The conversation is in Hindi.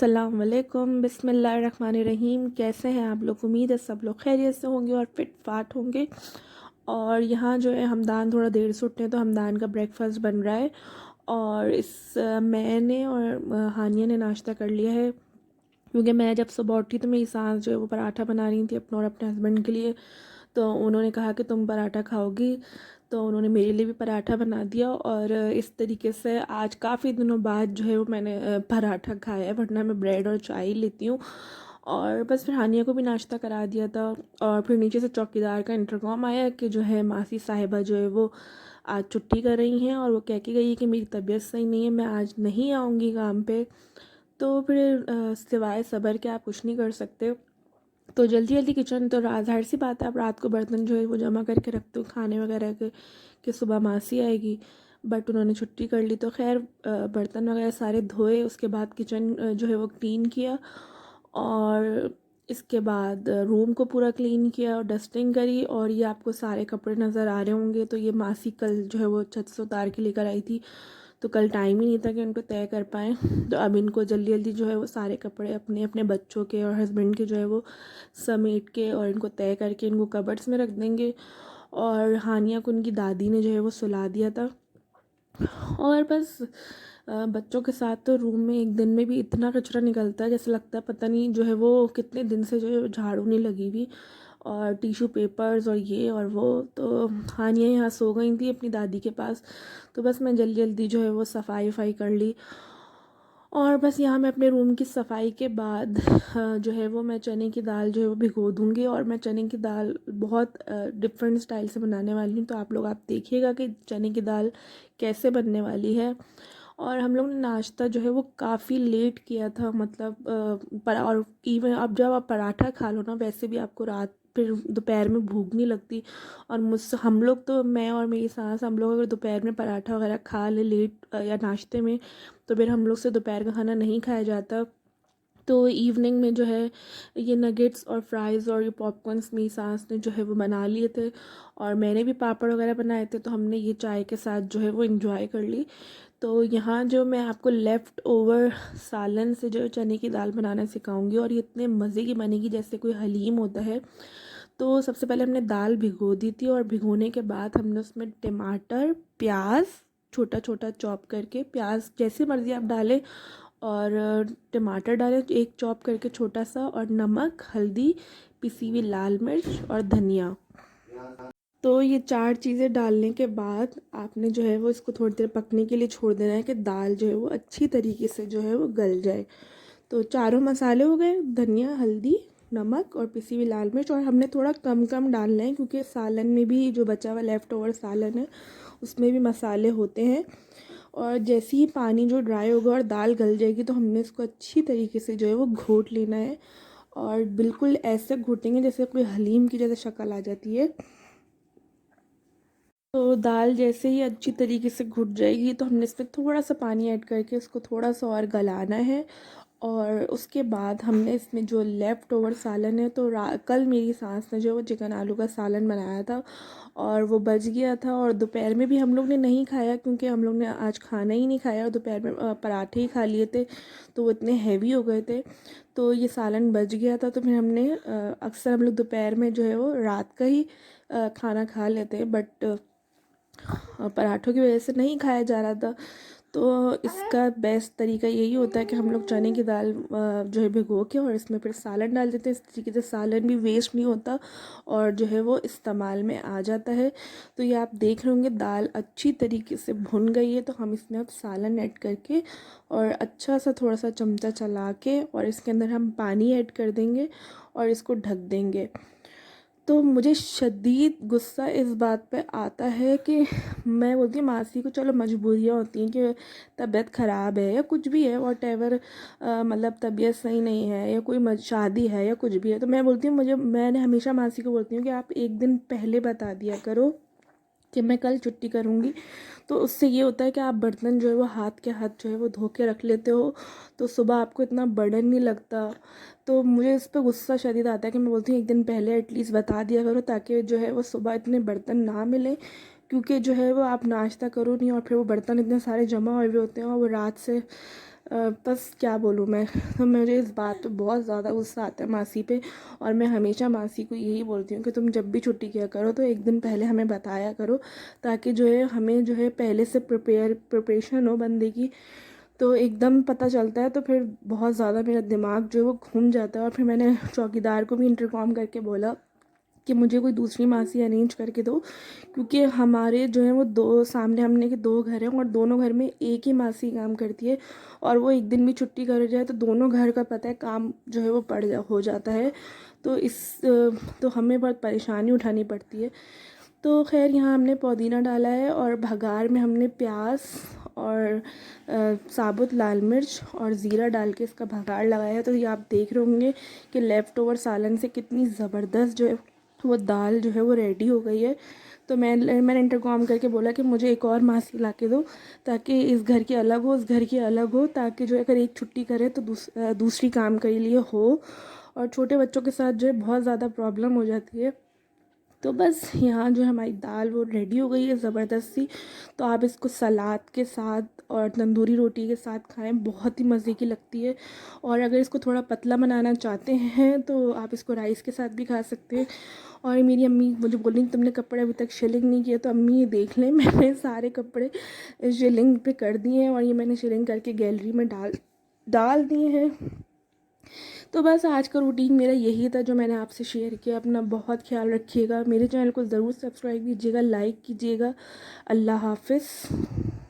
अस्सलाम वालेकुम, बिस्मिल्लाहिर्रहमानिर्रहीम। कैसे हैं आप लोग? उम्मीद है सब लोग खैरियत से होंगे और फिट फाट होंगे। और यहाँ जो है हमदान थोड़ा देर से उठे तो हमदान का ब्रेकफास्ट बन रहा है। और मैंने और हानिया ने नाश्ता कर लिया है, क्योंकि मैं जब सुबह उठी तो मेरी सास जो है वो पराठा बना रही थी अपने और अपने हस्बैंड के लिए। तो उन्होंने कहा कि तुम पराठा खाओगी, तो उन्होंने मेरे लिए भी पराठा बना दिया। और इस तरीके से आज काफ़ी दिनों बाद जो है वो मैंने पराठा खाया है, वरना मैं ब्रेड और चाय ही लेती हूँ। और बस फिर हानिया को भी नाश्ता करा दिया था। और फिर नीचे से चौकीदार का इंटरकॉम आया कि जो है मासी साहिबा जो है वो आज छुट्टी कर रही हैं, और वो कह के गई है कि मेरी तबीयत सही नहीं है, मैं आज नहीं आऊँगी काम पे। तो फिर सिवाय सब्र के आप कुछ नहीं कर सकते। तो जल्दी जल्दी किचन तो ज़ाहिर सी बात है, आप रात को बर्तन जो है वो जमा करके रखते हो खाने वगैरह के कि सुबह मासी आएगी। बट उन्होंने छुट्टी कर ली, तो खैर बर्तन वगैरह सारे धोए, उसके बाद किचन जो है वो क्लीन किया। और इसके बाद रूम को पूरा क्लीन किया और डस्टिंग करी। और ये आपको सारे कपड़े नज़र आ रहे होंगे, तो ये मासी कल जो है वो छत से उतार के लेकर आई थी, तो कल टाइम ही नहीं था कि उनको तय कर पाएँ। तो अब इनको जल्दी जल्दी जो है वो सारे कपड़े अपने अपने बच्चों के और हस्बैंड के जो है वो समेट के और इनको तय करके इनको कबर्ड्स में रख देंगे। और हानिया को उनकी दादी ने जो है वो सुला दिया था। और बस बच्चों के साथ तो रूम में एक दिन में भी इतना कचरा निकलता है, जैसे लगता है पता नहीं जो है वो कितने दिन से जो है झाड़ू नहीं लगी हुई। और टिश्यू पेपर्स और ये और वो, तो हानिया यहाँ सो गई थी अपनी दादी के पास। तो बस मैं जल्दी जल्दी जो है वो सफाई वफाई कर ली। और बस यहाँ मैं अपने रूम की सफाई के बाद जो है वो मैं चने की दाल जो है वो भिगो दूँगी। और मैं चने की दाल बहुत डिफरेंट स्टाइल से बनाने वाली हूँ, तो आप देखिएगा कि चने की दाल कैसे बनने वाली है। और हम लोग ने नाश्ता जो है वो काफ़ी लेट किया था, मतलब पर और इवन अब जब आप पराठा खा लो ना, वैसे भी आपको रात फिर दोपहर में भूख नहीं लगती। और मुझसे हम लोग तो मैं और मेरी सास हम लोग अगर दोपहर में पराठा वगैरह खा ले लेट या नाश्ते में, तो फिर हम लोग से दोपहर का खाना नहीं खाया जाता। तो इवनिंग में जो है ये नगेट्स और फ्राइज़ और ये पॉपकॉर्न्स मेरी सास ने जो है वो बना लिए थे। और मैंने भी पापड़ वगैरह बनाए थे, तो हमने ये चाय के साथ जो है वो इन्जॉय कर ली। तो यहाँ जो मैं आपको लेफ़्ट ओवर सालन से जो चने की दाल बनाना सिखाऊंगी, और ये इतने मज़े की बनेगी जैसे कोई हलीम होता है। तो सबसे पहले हमने दाल भिगो दी थी, और भिगोने के बाद हमने उसमें टमाटर, प्याज छोटा छोटा चॉप करके, प्याज जैसी मर्ज़ी आप डालें, और टमाटर डालें एक चॉप करके छोटा सा, और नमक, हल्दी, पिसी हुई लाल मिर्च और धनिया। तो ये 4 चीज़ें डालने के बाद आपने जो है वो इसको थोड़ी देर पकने के लिए छोड़ देना है कि दाल जो है वो अच्छी तरीके से जो है वो गल जाए। तो चारों मसाले हो गए, धनिया, हल्दी, नमक और पिसी हुई लाल मिर्च। और हमने थोड़ा कम कम डालना है, क्योंकि सालन में भी जो बचा हुआ लेफ़्ट ओवर सालन है उसमें भी मसाले होते हैं। और जैसे ही पानी जो ड्राई होगा और दाल गल जाएगी, तो हमने इसको अच्छी तरीके से जो है वो घोट लेना है। और बिल्कुल ऐसे घोटेंगे जैसे कोई हलीम की जैसे शक्ल आ जाती है। तो दाल जैसे ही अच्छी तरीके से घुट जाएगी, तो हमने इसमें थोड़ा सा पानी ऐड करके उसको थोड़ा सा और गलाना है। और उसके बाद हमने इसमें जो लेफ़्ट ओवर सालन है, तो कल मेरी सास ने जो वो चिकन आलू का सालन बनाया था, और वो बच गया था। और दोपहर में भी हम लोग ने नहीं खाया, क्योंकि हम लोग ने आज खाना ही नहीं खाया और दोपहर में पराठे ही खा लिए थे, तो वो इतने हैवी हो गए थे। तो ये सालन बच गया था, तो फिर हमने अक्सर हम लोग दोपहर में जो है वो रात का ही खाना खा लेते हैं, बट पराठों की वजह से नहीं खाया जा रहा था। तो इसका बेस्ट तरीका यही होता है कि हम लोग चने की दाल जो है भिगो के और इसमें फिर सालन डाल देते हैं। इस तरीके से सालन भी वेस्ट नहीं होता और जो है वो इस्तेमाल में आ जाता है। तो ये आप देख रहे होंगे दाल अच्छी तरीके से भुन गई है, तो हम इसमें अब सालन ऐड करके और अच्छा सा थोड़ा सा चमचा चला के और इसके अंदर हम पानी ऐड कर देंगे और इसको ढक देंगे। तो मुझे शदीद गुस्सा इस बात पे आता है कि मैं बोलती हूँ मासी को चलो मजबूरियाँ होती हैं कि तबीयत ख़राब है या कुछ भी है वॉटेवर, मतलब तबीयत सही नहीं है या कोई शादी है या कुछ भी है, तो मैं बोलती हूँ मैंने हमेशा मासी को बोलती हूँ कि आप एक दिन पहले बता दिया करो कि मैं कल छुट्टी करूँगी। तो उससे ये होता है कि आप बर्तन जो है वो हाथ के हाथ जो है वो धो के रख लेते हो, तो सुबह आपको इतना बर्डन नहीं लगता। तो मुझे इस पर गुस्सा शदीद आता है कि मैं बोलती हूँ एक दिन पहले एटलीस्ट बता दिया करो, ताकि जो है वो सुबह इतने बर्तन ना मिले। क्योंकि जो है वो आप नाश्ता करो नहीं और फिर वो बर्तन इतने सारे जमा हुए हुए होते हैं और वो रात से बस क्या बोलूँ मैं। तो मुझे इस बात पे बहुत ज़्यादा गुस्सा आता है मासी पे। और मैं हमेशा मासी को यही बोलती हूँ कि तुम जब भी छुट्टी किया करो तो एक दिन पहले हमें बताया करो, ताकि जो है हमें जो है पहले से प्रिपरेशन हो बंदे की। तो एकदम पता चलता है तो फिर बहुत ज़्यादा मेरा दिमाग जो है वो घूम जाता है। और फिर मैंने चौकीदार को भी इंटरकॉम करके बोला कि मुझे कोई दूसरी मासी अरेंज करके दो, क्योंकि हमारे जो है वो दो सामने हमने के दो घर हैं और दोनों घर में एक ही मासी काम करती है। और वो एक दिन भी छुट्टी कर जाए तो दोनों घर का पता है काम जो है वो हो जाता है। तो तो हमें बहुत परेशानी उठानी पड़ती है। तो खैर यहाँ हमने पुदीना डाला है और भगार में हमने प्याज और साबुत लाल मिर्च और ज़ीरा डाल के इसका भगार लगाया है। तो ये आप देख रहे होंगे कि लेफ़्ट ओवर सालन से कितनी ज़बरदस्त जो है वो दाल जो है वो रेडी हो गई है। तो मैंने इंटरकॉम करके बोला कि मुझे एक और मासी ला के दो, ताकि इस घर की अलग हो, उस घर की अलग हो, ताकि जो अगर एक छुट्टी करे तो दूसरी काम के लिए हो। और छोटे बच्चों के साथ जो है बहुत ज़्यादा प्रॉब्लम हो जाती है। तो बस यहाँ जो हमारी दाल वो रेडी हो गई है ज़बरदस्त सी। तो आप इसको सलाद के साथ और तंदूरी रोटी के साथ खाएं, बहुत ही मज़े की लगती है। और अगर इसको थोड़ा पतला बनाना चाहते हैं तो आप इसको राइस के साथ भी खा सकते हैं। और मेरी अम्मी मुझे बोली तुमने कपड़े अभी तक शिलिंग नहीं किए, तो अम्मी ये देख लें मैंने सारे कपड़े शिलिंग पे कर दिए हैं और ये मैंने शिलिंग करके गैलरी में डाल डाल दिए हैं। तो बस आज का रूटीन मेरा यही था जो मैंने आपसे शेयर किया। अपना बहुत ख्याल रखिएगा, मेरे चैनल को ज़रूर सब्सक्राइब कीजिएगा, लाइक कीजिएगा। अल्लाह हाफ़िज़।